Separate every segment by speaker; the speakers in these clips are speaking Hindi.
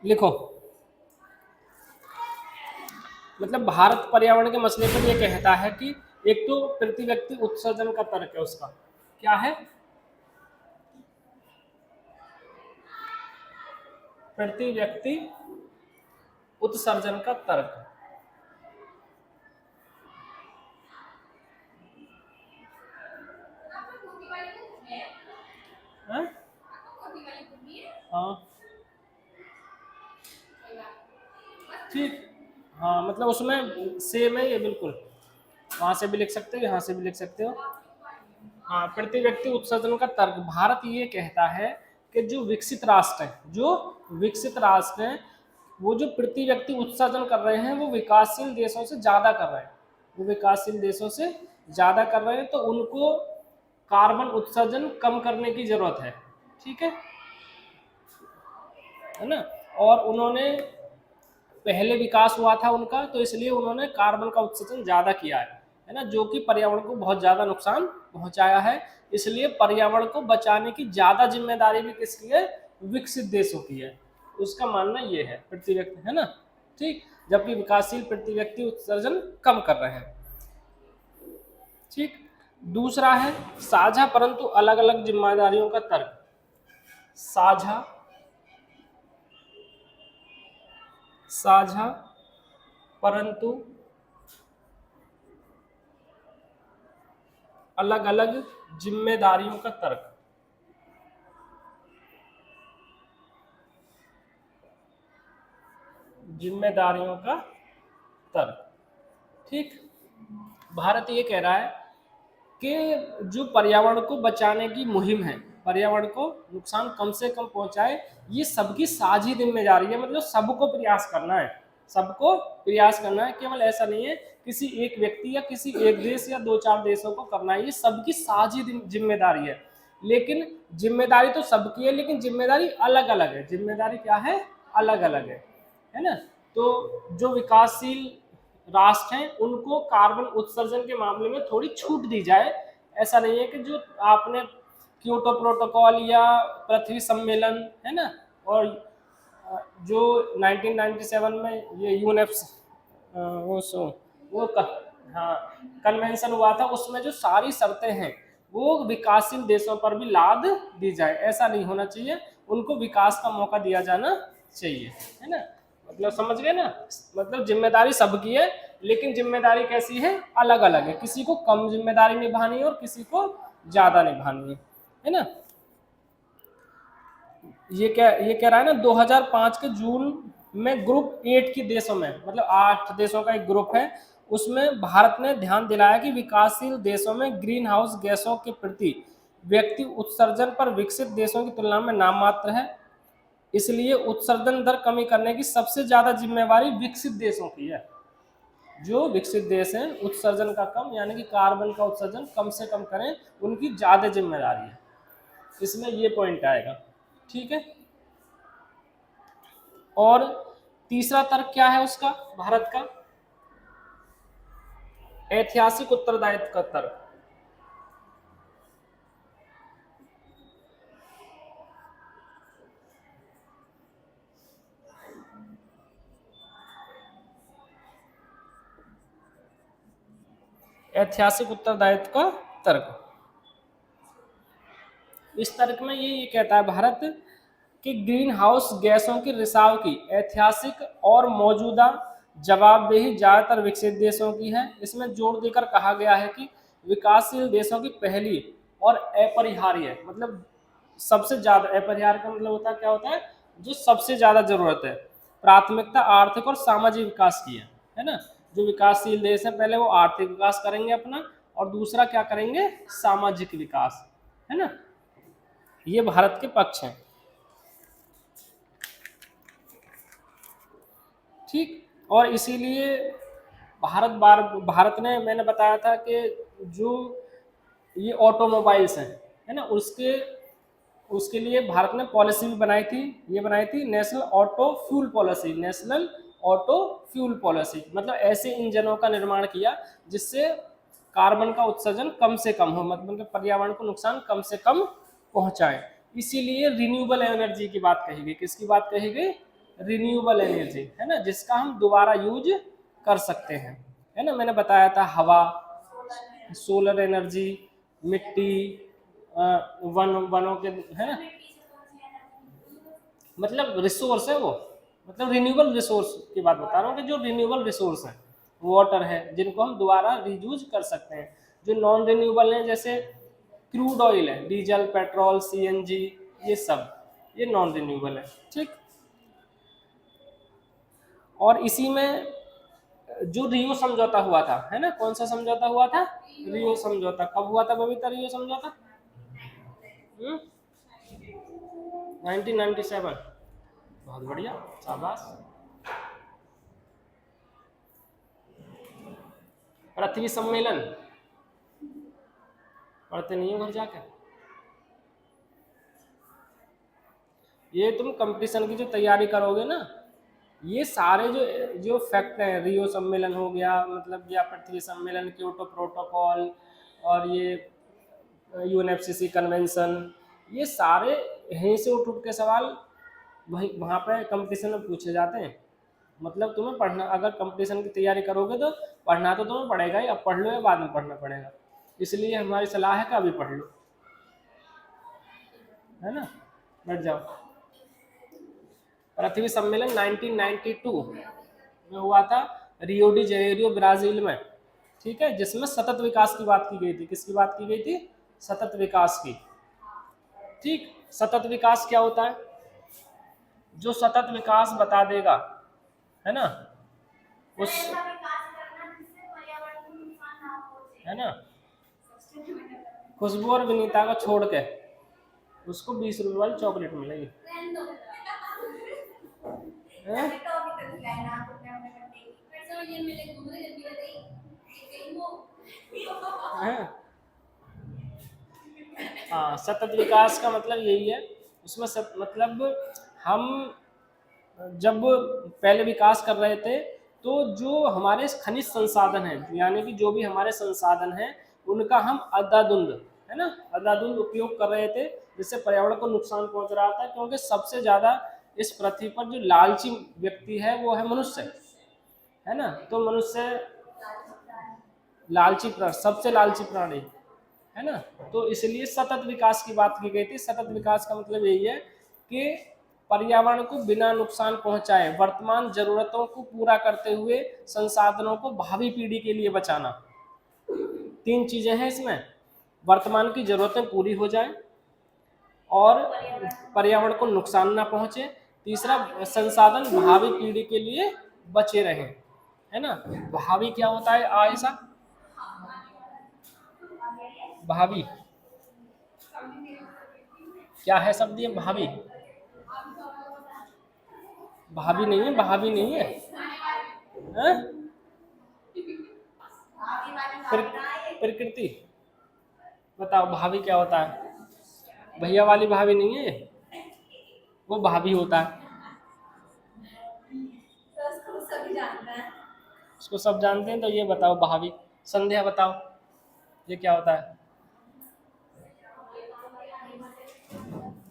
Speaker 1: लिखो। मतलब भारत पर्यावरण के मसले पर यह कहता है कि एक तो प्रति व्यक्ति उत्सर्जन का तर्क है उसका, क्या है? प्रति व्यक्ति उत्सर्जन का तर्क। हाँ? हाँ ठीक, हाँ मतलब उसमें सेम है ये बिल्कुल, वहां से भी लिख सकते हो यहाँ से भी लिख सकते हो। हाँ, प्रति व्यक्ति उत्सर्जन का तर्क। भारत ये कहता है कि जो विकसित राष्ट्र हैं, वो जो प्रति व्यक्ति उत्सर्जन कर रहे हैं वो विकासशील देशों से ज्यादा कर रहे हैं, तो उनको कार्बन उत्सर्जन कम करने की जरूरत है। ठीक है ना? और उन्होंने पहले विकास हुआ था उनका, तो इसलिए उन्होंने कार्बन का उत्सर्जन ज्यादा किया है ना, जो कि पर्यावरण को बहुत ज्यादा नुकसान पहुंचाया है। इसलिए पर्यावरण को बचाने की ज्यादा जिम्मेदारी भी किसकी है? विकसित देशों की है। उसका मानना ये है, प्रति व्यक्ति, है ना? ठीक, जबकि विकासशील प्रति व्यक्ति उत्सर्जन कम कर रहे हैं। ठीक, दूसरा है साझा परंतु अलग अलग जिम्मेदारियों का तर्क। साझा परंतु अलग अलग जिम्मेदारियों का तर्क। जिम्मेदारियों का तर्क। ठीक, भारत ये कह रहा है कि जो पर्यावरण को बचाने की मुहिम है, पर्यावरण को नुकसान कम से कम पहुंचाए, ये सबकी साझी जिम्मेदारी है। मतलब सबको प्रयास करना है, केवल ऐसा नहीं है किसी एक व्यक्ति या किसी एक देश या दो चार देशों को करना है, ये सबकी साझी जिम्मेदारी है। लेकिन जिम्मेदारी तो सबकी है, लेकिन जिम्मेदारी अलग अलग है। जिम्मेदारी क्या है? अलग अलग है ना? तो जो विकासशील राष्ट्र हैं उनको कार्बन उत्सर्जन के मामले में थोड़ी छूट दी जाए। ऐसा नहीं है कि जो आपने क्योटो प्रोटोकॉल या पृथ्वी सम्मेलन, है ना, और जो 1997 में ये यूनेप्स हाँ कन्वेंशन हुआ था, उसमें जो सारी शर्तें हैं वो विकासशील देशों पर भी लाद दी जाए। ऐसा नहीं होना चाहिए, उनको विकास का मौका दिया जाना चाहिए, है ना? मतलब समझ गए ना? मतलब जिम्मेदारी सबकी है, लेकिन जिम्मेदारी कैसी है? अलग अलग है। किसी को कम जिम्मेदारी निभानी है और किसी को ज्यादा निभानी है ना? ये कह रहा है ना, 2005 के जून में ग्रुप 8 के देशों में, मतलब 8 देशों का एक ग्रुप है, उसमें भारत ने ध्यान दिलाया कि विकासशील देशों में ग्रीन हाउस गैसों के प्रति व्यक्ति उत्सर्जन पर विकसित देशों की तुलना में नाम मात्र है। इसलिए उत्सर्जन दर कमी करने की सबसे ज्यादा जिम्मेवारी विकसित देशों की है। जो विकसित देश हैं उत्सर्जन का कम, यानी कि कार्बन का उत्सर्जन कम से कम करें, उनकी ज्यादा जिम्मेदारी है। इसमें ये पॉइंट आएगा। ठीक है, और तीसरा तर्क क्या है उसका, भारत का? ऐतिहासिक उत्तरदायित्व का तर्क। ऐतिहासिक उत्तरदायित्व का तर्क, इस तर्क में ये कहता है भारत कि ग्रीन हाउस गैसों के रिसाव की ऐतिहासिक और मौजूदा जवाबदेही ज्यादातर विकसित देशों की है। इसमें जोर देकर कहा गया है कि विकासशील देशों की पहली और अपरिहार्य, मतलब सबसे ज्यादा, अपरिहार्य का मतलब होता है, क्या होता है? जो सबसे ज्यादा जरूरत है, प्राथमिकता आर्थिक और सामाजिक विकास की है ना? जो विकासशील देश है पहले वो आर्थिक विकास करेंगे अपना, और दूसरा क्या करेंगे? सामाजिक विकास, है ना? ये भारत के पक्ष हैं। ठीक, और इसीलिए भारत ने, मैंने बताया था कि जो ये ऑटोमोबाइल्स हैं, है ना, उसके लिए भारत ने पॉलिसी भी बनाई थी। ये बनाई थी नेशनल ऑटो फ्यूल पॉलिसी। मतलब ऐसे इंजनों का निर्माण किया जिससे कार्बन का उत्सर्जन कम से कम हो, मतलब पर्यावरण को नुकसान कम से कम पहुंचाए। इसीलिए रिन्यूएबल एनर्जी की बात कही गई। किसकी बात कही गई? रिन्यूएबल एनर्जी, है ना, जिसका हम दोबारा यूज कर सकते हैं, है ना। मैंने बताया था हवा, सोलर एनर्जी, मिट्टी, वनों के, है ना, मतलब रिसोर्स है वो, मतलब रिन्यूएबल रिसोर्स की बात बता रहा हूँ कि जो रिन्यूएबल रिसोर्स है, वाटर है, जिनको हम दोबारा रीयूज कर सकते हैं। जो नॉन रिन्यूएबल है जैसे क्रूड ऑयल है, डीजल, पेट्रोल, सीएनजी, ये सब ये नॉन रिन्यूएबल है, ठीक। और इसी में जो रियो समझौता हुआ था, है ना, कौन सा समझौता हुआ था? रियो समझौता। कब हुआ था बबीता रियो समझौता? 1997। बहुत बढ़िया, शाबाश। पृथ्वी सम्मेलन पढ़ते नहीं हो घर जाकर? ये तुम कंपटीशन की जो तैयारी करोगे ना, ये सारे जो जो फैक्ट हैं, रियो सम्मेलन हो गया, मतलब या पृथ्वी सम्मेलन, क्योटो प्रोटोकॉल, और ये यूएनएफसीसी कन्वेंशन, ये सारे यहीं से उठ के सवाल वहीं वहाँ पे कंपटीशन में पूछे जाते हैं। मतलब तुम्हें पढ़ना, अगर कंपटीशन की तैयारी करोगे तो पढ़ना तो तुम्हें पड़ेगा ही, अब पढ़ लो या बाद में पढ़ना पड़ेगा, इसलिए हमारी सलाह है कि अभी पढ़ लो, है ना। बैठ जाओ। पृथ्वी सम्मेलन 1992 में हुआ था, रियो डी जेनेरियो ब्राजील में, ठीक है, जिसमें सतत विकास की बात की गई थी। किसकी बात की गई थी? सतत विकास की, ठीक। सतत विकास क्या होता है? जो सतत विकास बता देगा, है ना, उस, है ना, खुशबू और विनीता को छोड़ के उसको 20 रुपए वाली चॉकलेट मिलेगी, हैं? हैं? हाँ, सतत विकास का मतलब यही है। उसमें मतलब हम जब पहले विकास कर रहे थे तो जो हमारे खनिज संसाधन हैं, यानी कि जो भी हमारे संसाधन हैं, उनका हम अंधाधुंध, है ना, अंधाधुंध उपयोग कर रहे थे, जिससे पर्यावरण को नुकसान पहुंच रहा था। क्योंकि सबसे ज्यादा इस पृथ्वी पर जो लालची व्यक्ति है वो है मनुष्य, है ना। तो मनुष्य लालची प्राणी, सबसे लालची प्राणी, है ना। तो इसलिए सतत विकास की बात की गई थी। सतत विकास का मतलब यही है कि पर्यावरण को बिना नुकसान पहुंचाए वर्तमान जरूरतों को पूरा करते हुए संसाधनों को भावी पीढ़ी के लिए बचाना। 3 चीजें हैं इसमें, वर्तमान की जरूरतें पूरी हो जाए, और पर्यावरण को नुकसान ना पहुंचे, तीसरा संसाधन भावी पीढ़ी के लिए बचे रहें, है ना। भावी क्या होता है आयशा? भावी क्या है शब्द ये? भावी, भाभी नहीं है, भाभी नहीं है, हैं? प्रकृति। बताओ भाभी क्या होता है? भैया वाली भाभी नहीं है, वो भाभी होता है। उसको सब जानते हैं, तो ये बताओ भाभी। संध्या बताओ, ये क्या होता है?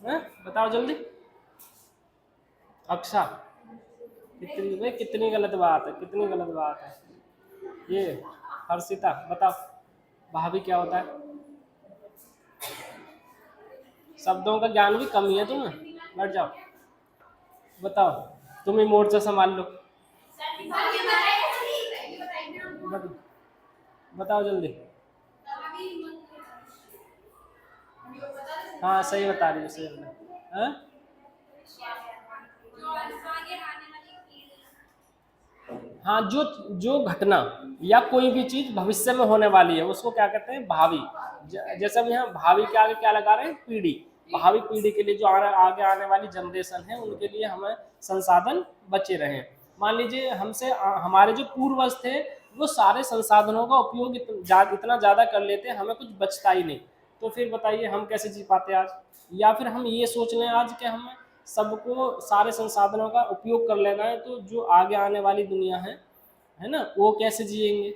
Speaker 1: हैं? बताओ जल्दी। अक्षा। कितनी भाई, कितनी गलत बात है, कितनी गलत बात है ये। हर्षिता बताओ, भाभी क्या होता है? शब्दों का ज्ञान भी कम ही है तुम्हें, बैठ जाओ। बताओ, तुम ही मोर्चा संभाल लो। बताओ जल्दी। हाँ सही बता रही हो, सही बता रही हो। हाँ? हाँ, जो जो घटना या कोई भी चीज भविष्य में होने वाली है उसको क्या कहते हैं? भावी। जैसे हम यहाँ भावी के आगे क्या लगा रहे हैं? पीढ़ी। भावी पीढ़ी के लिए जो आगे आने वाली जनरेशन है उनके लिए हमें संसाधन बचे रहे। मान लीजिए हमसे हमारे जो पूर्वज थे वो सारे संसाधनों का उपयोग इतना ज्यादा कर लेते, हमें कुछ बचता ही नहीं, तो फिर बताइए हम कैसे जी पाते आज? या फिर हम ये सोच लें आज कि हमें सबको सारे संसाधनों का उपयोग कर लेना है, तो जो आगे आने वाली दुनिया है ना, वो कैसे जिएंगे?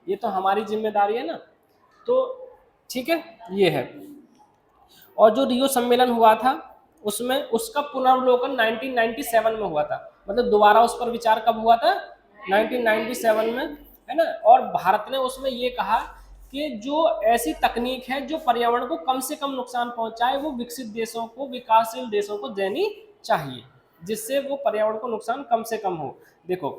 Speaker 1: ये तो हमारी जिम्मेदारी है ना। तो ठीक है, ये है। और जो रियो सम्मेलन हुआ था उसमें उसका पुनर्वलोकन 1997 में हुआ था, मतलब दोबारा उस पर विचार कब हुआ था, 1997 में, है ना। और भारत ने उसमें ये कहा कि जो ऐसी तकनीक है जो पर्यावरण को कम से कम नुकसान पहुंचाए वो विकसित देशों को, विकासशील देशों को देनी चाहिए, जिससे वो पर्यावरण को नुकसान कम से कम हो। देखो,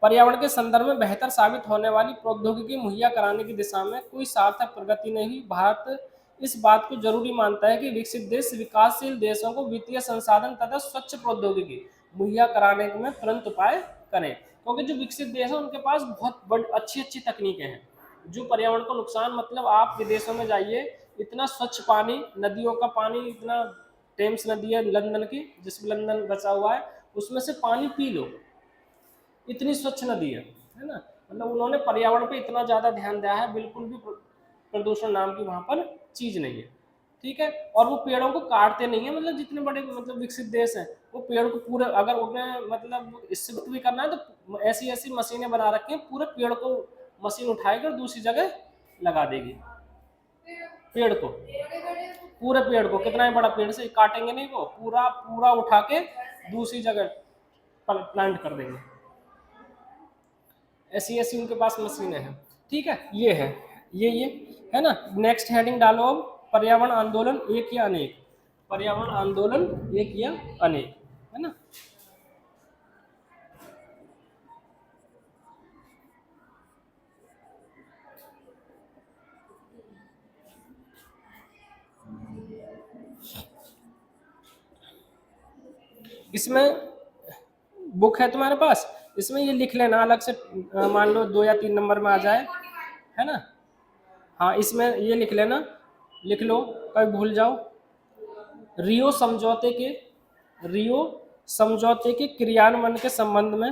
Speaker 1: पर्यावरण के संदर्भ में बेहतर साबित होने वाली प्रौद्योगिकी मुहैया कराने की दिशा में कोई सार्थक प्रगति नहीं हुई। भारत इस बात को जरूरी मानता है कि विकसित देश विकासशील देशों को वित्तीय संसाधन तथा स्वच्छ प्रौद्योगिकी मुहैया कराने में तुरंत उपाय करें, क्योंकि जो विकसित देश है उनके पास बहुत बड़ी अच्छी अच्छी तकनीकें हैं जो पर्यावरण को नुकसान, मतलब आप विदेशों में जाइए, इतना स्वच्छ पानी, नदियों का पानी इतना, टेम्स नदी है लंदन की, जिसमें लंदन बचा हुआ है, उसमें से पानी पी लो, इतनी स्वच्छ नदी है ना। मतलब उन्होंने पर्यावरण पे इतना ज़्यादा ध्यान दिया है, बिल्कुल भी प्रदूषण नाम की वहाँ पर चीज़ नहीं है, ठीक है। और वो पेड़ों को काटते नहीं है, मतलब जितने बड़े मतलब विकसित देश हैं वो पेड़ को पूरे, अगर उन्हें मतलब शिफ्ट भी करना है तो ऐसी ऐसी मशीनें बना रखी हैं, पूरे पेड़ को मशीन उठाएकर दूसरी जगह लगा देगी, पेड़ को, पूरे पेड़ को, कितना ही बड़ा पेड़ से काटेंगे नहीं, वो पूरा पूरा उठा के दूसरी जगह प्लांट कर देंगे, ऐसी ऐसी उनके पास मशीनें हैं, ठीक है। ये है, ये है ना। नेक्स्ट हेडिंग डालो अब, पर्यावरण आंदोलन एक या अनेक, पर्यावरण आंदोलन एक या अनेक, है ना। इसमें बुक है तुम्हारे पास, इसमें ये लिख लेना अलग से, मान लो 2 या 3 नंबर में आ जाए, है ना। हाँ, इसमें ये लिख लेना, लिख लो, कभी भूल जाओ। रियो समझौते के, रियो समझौते के क्रियान्वयन के संबंध में,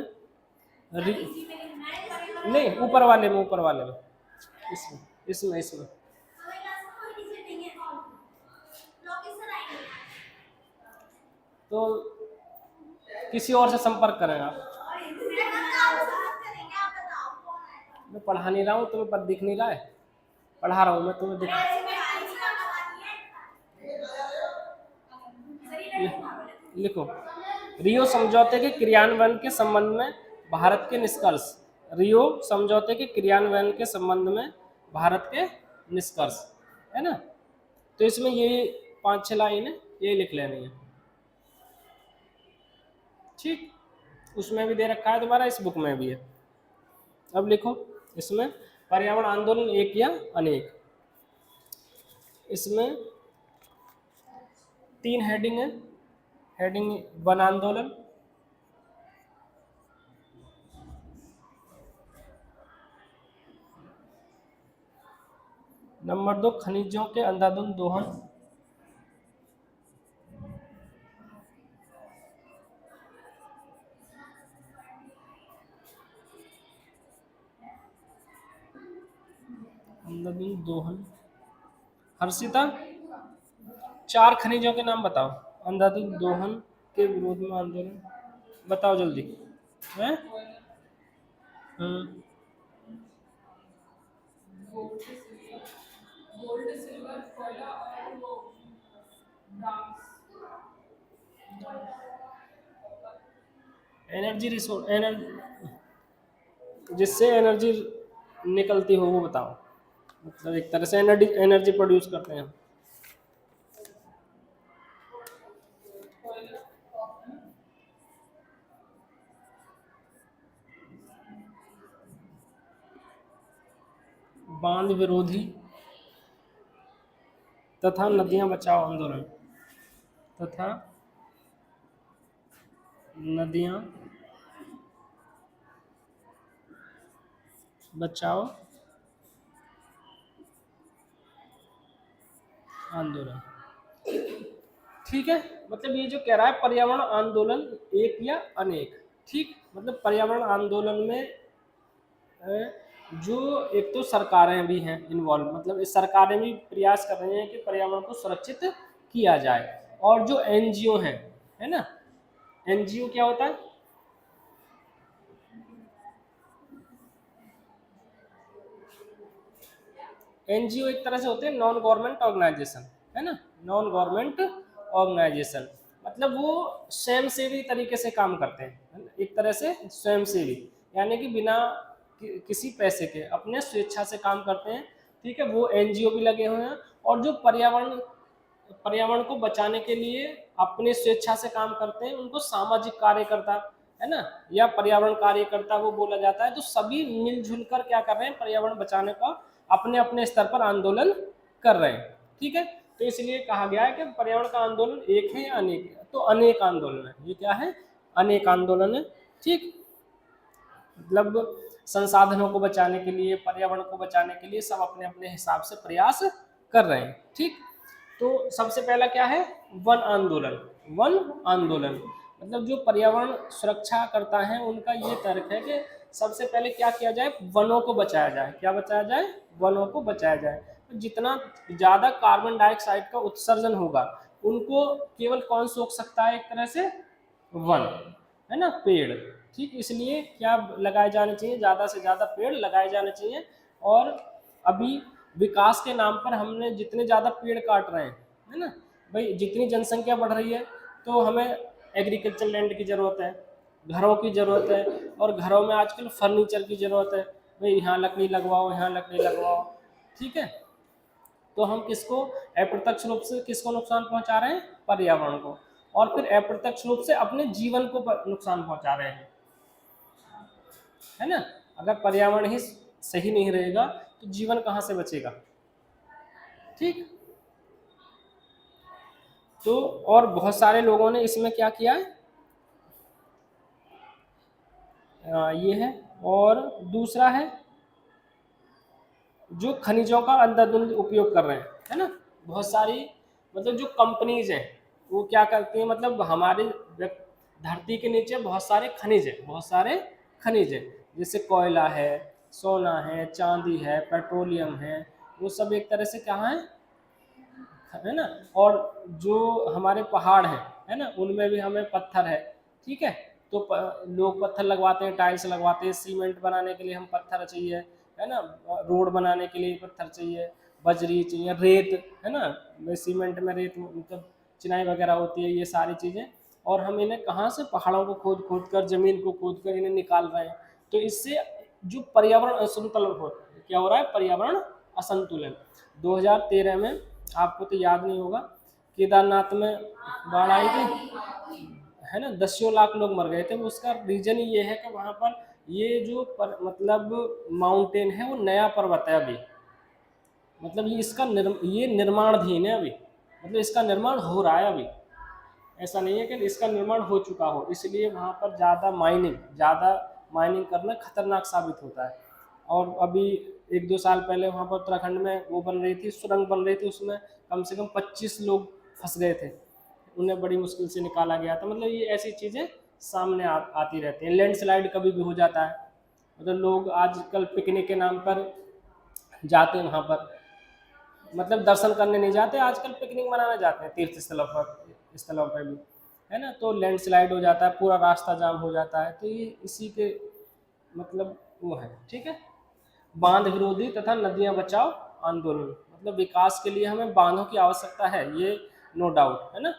Speaker 1: नहीं, ऊपर वाले में, ऊपर वाले में, इसमें इसमें इसमें तो किसी और से संपर्क करें आप। मैं पढ़ा नहीं रहा हूँ, तुम्हें पद दिख नहीं रहा है, पढ़ा रहा हूँ मैं तुम्हें, दिख लिखो, रियो समझौते के क्रियान्वयन के संबंध में भारत के निष्कर्ष, रियो समझौते के क्रियान्वयन के संबंध में भारत के निष्कर्ष, है ना। तो इसमें ये 5-6 लाइन है, ये लिख लेनी है, ठीक। उसमें भी दे रखा है तुम्हारा, इस बुक में भी है। अब लिखो इसमें, पर्यावरण आंदोलन एक या अनेक, इसमें 3 हेडिंग है। हेडिंग 1 आंदोलन, नंबर 2 खनिजों के अंधाधुंध दोहन, अंधाधुंध दोहन। हर्षिता, 4 खनिजों के नाम बताओ, अंधाधुंध दोहन के विरोध में आंदोलन, बताओ जल्दी, हैं। हम्म, एनर्जी रिसोर्स, जिससे एनर्जी निकलती हो वो बताओ, मतलब एक तरह से एनर्जी एनर्जी प्रोड्यूस करते हैं। बांध विरोधी तथा नदियां बचाओ आंदोलन, तथा नदियां बचाओ आंदोलन, ठीक है। मतलब ये जो कह रहा है पर्यावरण आंदोलन एक या अनेक, ठीक। मतलब पर्यावरण आंदोलन में जो एक तो सरकारें भी हैं इन्वॉल्व, मतलब इस सरकारें भी प्रयास कर रही हैं कि पर्यावरण को सुरक्षित किया जाए, और जो एनजीओ हैं, है ना। एनजीओ क्या होता है, एनजीओ एक तरह से होते हैं नॉन गवर्नमेंट ऑर्गेनाइजेशन, है ना, नॉन गवर्नमेंट ऑर्गेनाइजेशन, मतलब वो स्वयंसेवी तरीके से काम करते हैं, है ना? एक तरह से स्वयंसेवी, यानी कि बिना किसी पैसे के अपने स्वेच्छा से काम करते हैं, ठीक है। वो एनजीओ भी लगे हुए हैं, और जो पर्यावरण पर्यावरण को बचाने के लिए अपनी स्वेच्छा से काम करते हैं उनको सामाजिक कार्यकर्ता, है ना, या पर्यावरण कार्यकर्ता वो बोला जाता है। तो सभी मिलजुल कर क्या कर रहे हैं, पर्यावरण बचाने का अपने अपने स्तर पर आंदोलन कर रहे हैं, ठीक है। तो इसलिए कहा गया है कि पर्यावरण का आंदोलन एक है या अनेक है, तो अनेक आंदोलन है। ये क्या है, अनेक आंदोलन है, ठीक। मतलब संसाधनों को बचाने के लिए, पर्यावरण को बचाने के लिए सब अपने अपने हिसाब से प्रयास कर रहे हैं, ठीक। तो सबसे पहला क्या है, वन आंदोलन। वन आंदोलन मतलब जो पर्यावरण सुरक्षा करता है उनका ये तर्क है कि सबसे पहले क्या किया जाए, वनों को बचाया जाए। क्या बचाया जाए, वनों को बचाया जाए। तो जितना ज़्यादा कार्बन डाइऑक्साइड का उत्सर्जन होगा उनको केवल कौन सोख सकता है, एक तरह से वन, है ना, पेड़, ठीक। इसलिए क्या लगाए जाने चाहिए, ज़्यादा से ज़्यादा पेड़ लगाए जाने चाहिए। और अभी विकास के नाम पर हमने जितने ज़्यादा पेड़ काट रहे हैं, है ना भाई, जितनी जनसंख्या बढ़ रही है तो हमें एग्रीकल्चर लैंड की ज़रूरत है, घरों की ज़रूरत है, और घरों में आजकल फर्नीचर की ज़रूरत है, भाई यहाँ लकड़ी लगवाओ, यहाँ लकड़ी लगवाओ, ठीक है। तो हम किसको अप्रत्यक्ष रूप से किसको नुकसान पहुंचा रहे हैं, पर्यावरण को, और फिर अप्रत्यक्ष रूप से अपने जीवन को नुकसान पहुंचा रहे हैं, है ना। अगर पर्यावरण ही सही नहीं रहेगा तो जीवन कहाँ से बचेगा, ठीक। तो और बहुत सारे लोगों ने इसमें क्या किया है, ये है। और दूसरा है जो खनिजों का अंधाधुंध उपयोग कर रहे हैं, है ना। बहुत सारी मतलब जो कंपनीज हैं वो क्या करती हैं, मतलब हमारी धरती के नीचे बहुत सारे खनिज हैं, बहुत सारे खनिज हैं, जैसे कोयला है, सोना है, चांदी है, पेट्रोलियम है, वो सब एक तरह से कहाँ है ना। और जो हमारे पहाड़ हैं, है ना, उनमें भी हमें पत्थर है, ठीक है। तो लोग पत्थर लगवाते हैं, टाइल्स लगवाते हैं, सीमेंट बनाने के लिए हम पत्थर चाहिए, है ना, रोड बनाने के लिए पत्थर चाहिए, बजरी चाहिए, रेत, है ना, सीमेंट में रेत मतलब चिनाई वगैरह होती है, ये सारी चीज़ें। और हम इन्हें कहाँ से, पहाड़ों को खोद खोद कर, ज़मीन को खोद कर इन्हें निकाल रहे हैं। तो इससे जो पर्यावरण असंतुलन हो, क्या हो रहा है, पर्यावरण असंतुलन। 2013 में आपको तो याद नहीं होगा, केदारनाथ में बाढ़ आई थी, है ना, दसियों लाख लोग मर गए थे। उसका रीजन ये है कि वहाँ पर ये जो मतलब माउंटेन है वो नया पर्वत है अभी, मतलब ये इसका ये निर्माणाधीन है अभी, मतलब इसका निर्माण हो रहा है अभी, ऐसा नहीं है कि इसका निर्माण हो चुका हो। इसलिए वहाँ पर ज़्यादा माइनिंग करना खतरनाक साबित होता है। और अभी 1-2 साल पहले वहाँ पर उत्तराखंड में वो बन रही थी, सुरंग बन रही थी, उसमें कम से कम 25 लोग फंस गए थे, उन्हें बड़ी मुश्किल से निकाला गया था। मतलब ये ऐसी चीज़ें सामने आती रहती हैं। लैंडस्लाइड कभी भी हो जाता है, मतलब लोग आजकल पिकनिक के नाम पर जाते हैं वहाँ पर, मतलब दर्शन करने नहीं जाते, आजकल पिकनिक मनाने जाते हैं तीर्थ स्थलों पर भी, है ना। तो लैंडस्लाइड हो जाता है, पूरा रास्ता जाम हो जाता है। तो ये इसी के मतलब वो है, ठीक है। बांध विरोधी तथा नदियां बचाओ आंदोलन, मतलब विकास के लिए हमें बांधों की आवश्यकता है, ये नो डाउट, है ना।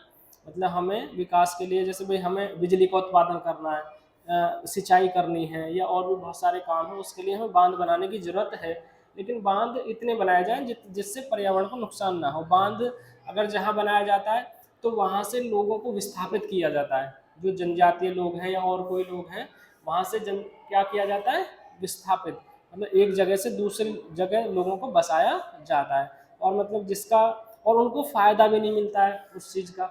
Speaker 1: मतलब हमें विकास के लिए, जैसे भाई हमें बिजली का उत्पादन करना है, सिंचाई करनी है, या और भी बहुत सारे काम हैं, उसके लिए हमें बांध बनाने की ज़रूरत है। लेकिन बांध इतने बनाए जाएं जिससे पर्यावरण को नुकसान ना हो। बांध अगर जहाँ बनाया जाता है तो वहाँ से लोगों को विस्थापित किया जाता है, जो जनजातीय लोग हैं या और कोई लोग हैं, वहाँ से क्या किया जाता है, विस्थापित, मतलब एक जगह से दूसरी जगह लोगों को बसाया जाता है। और मतलब जिसका, और उनको फ़ायदा भी नहीं मिलता है उस चीज़ का,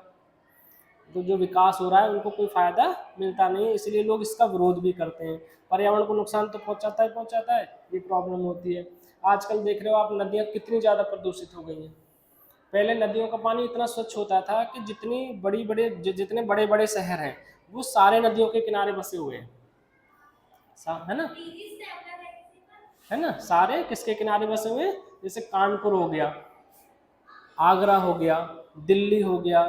Speaker 1: तो जो विकास हो रहा है उनको कोई फ़ायदा मिलता नहीं है, इसलिए लोग इसका विरोध भी करते हैं। पर्यावरण को नुकसान तो पहुंचाता है, ये प्रॉब्लम होती है। आजकल देख रहे हो आप, नदियाँ कितनी ज़्यादा प्रदूषित हो गई हैं। पहले नदियों का पानी इतना स्वच्छ होता था कि जितने बड़े बड़े शहर हैं वो सारे नदियों के किनारे बसे हुए हैं, है ना, सारे किसके किनारे बसे हुए हैं, जैसे कानपुर हो गया, आगरा हो गया, दिल्ली हो गया,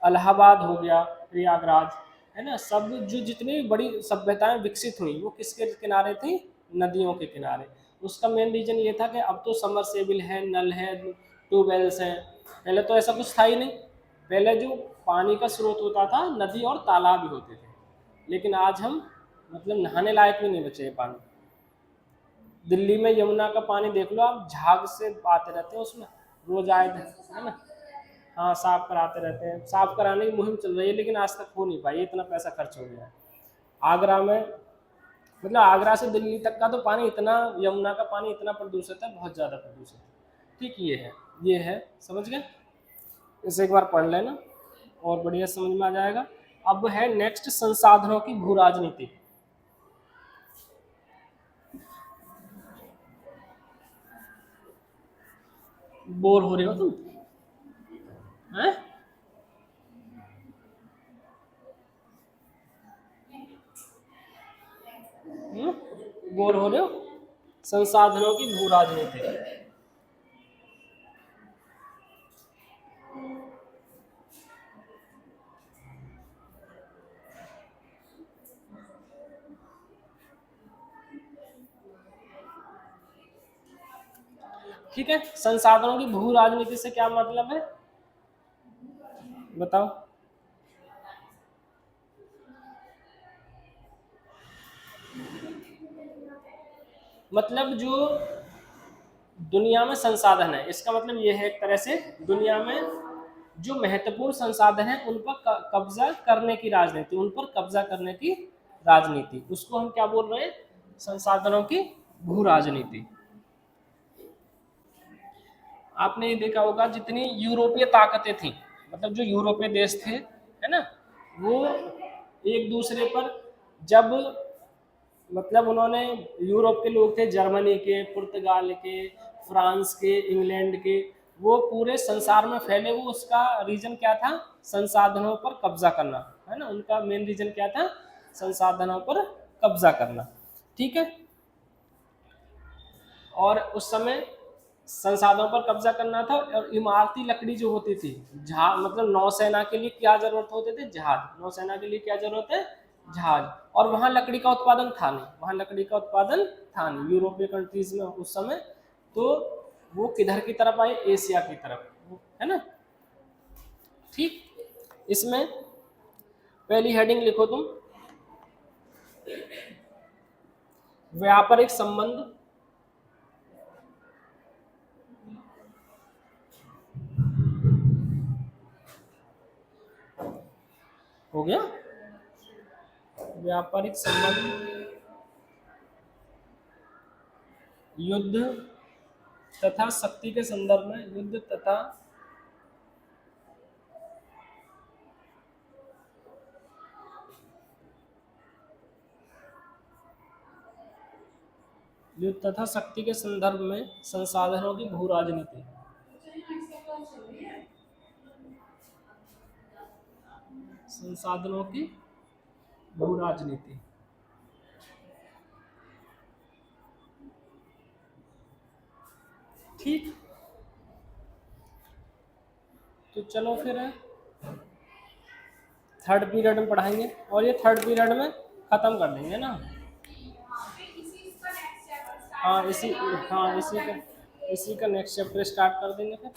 Speaker 1: इलाहाबाद हो गया, प्रयागराज, है ना, सब जो जितनी बड़ी सभ्यताएं विकसित हुई वो किसके किनारे थी, नदियों के किनारे। उसका मेन रीजन ये था कि अब तो समरसेबिल है, नल है, ट्यूबवेल्स हैं, पहले तो ऐसा कुछ था ही नहीं। पहले जो पानी का स्रोत होता था, नदी और तालाब भी होते थे, लेकिन आज हम मतलब नहाने लायक भी नहीं बचे हैं पानी। दिल्ली में यमुना का पानी देख लो आप, झाग से आते रहते हैं उसमें, रोज आए थे, है ना। हाँ, साफ कराते रहते हैं, साफ कराने की मुहिम चल रही है, लेकिन आज तक हो नहीं पाई, इतना पैसा खर्च हो गया है। आगरा में मतलब आगरा से दिल्ली तक का तो पानी इतना, यमुना का पानी इतना प्रदूषित है, बहुत ज़्यादा प्रदूषित है। ठीक, ये है, समझ गए। इसे एक बार पढ़ लेना और बढ़िया समझ में आ जाएगा। अब है नेक्स्ट, संसाधनों की भू राजनीति। बोर हो रहे हो तुम हैं? बोर हो रहे हो? संसाधनों की भू राजनीति। ठीक है, संसाधनों की भू राजनीति से क्या मतलब है, बताओ। मतलब जो दुनिया में संसाधन है, इसका मतलब ये है एक तरह से दुनिया में जो महत्वपूर्ण संसाधन है उन पर कब्जा करने की राजनीति, उन पर कब्जा करने की राजनीति, उसको हम क्या बोल रहे हैं, संसाधनों की भू राजनीति। आपने ये देखा होगा जितनी यूरोपीय ताकतें थी, मतलब जो यूरोपीय देश थे, है ना, वो एक दूसरे पर जब मतलब उन्होंने, यूरोप के लोग थे, जर्मनी के, पुर्तगाल के, फ्रांस के, इंग्लैंड के, वो पूरे संसार में फैले, वो उसका रीजन क्या था, संसाधनों पर कब्जा करना, है ना, उनका मेन रीजन क्या था, संसाधनों पर कब्जा करना। ठीक है, और उस समय संसाधनों पर कब्जा करना था, और इमारती लकड़ी जो होती थी, जहाज, मतलब नौसेना के लिए क्या जरूरत होते थे, जहाज, नौसेना के लिए क्या जरूरत है, जहाज। और वहां लकड़ी का उत्पादन था नहीं, वहां लकड़ी का उत्पादन था नहीं यूरोपीय कंट्रीज में उस समय, तो वो किधर की तरफ आए, एशिया की तरफ, है ना। ठीक, इसमें पहली हेडिंग लिखो तुम, व्यापारिक संबंध, हो गया, व्यापारिक संबंध, युद्ध तथा शक्ति के संदर्भ में, युद्ध तथा युद्ध तथा शक्ति के संदर्भ में संसाधनों की भू राजनीति। संसाधनों की भू राजनीति। ठीक, तो चलो फिर थर्ड पीरियड में पढ़ाएंगे, और ये थर्ड पीरियड में खत्म कर देंगे ना। हाँ, इसी का नेक्स्ट चैप्टर स्टार्ट कर देंगे फिर।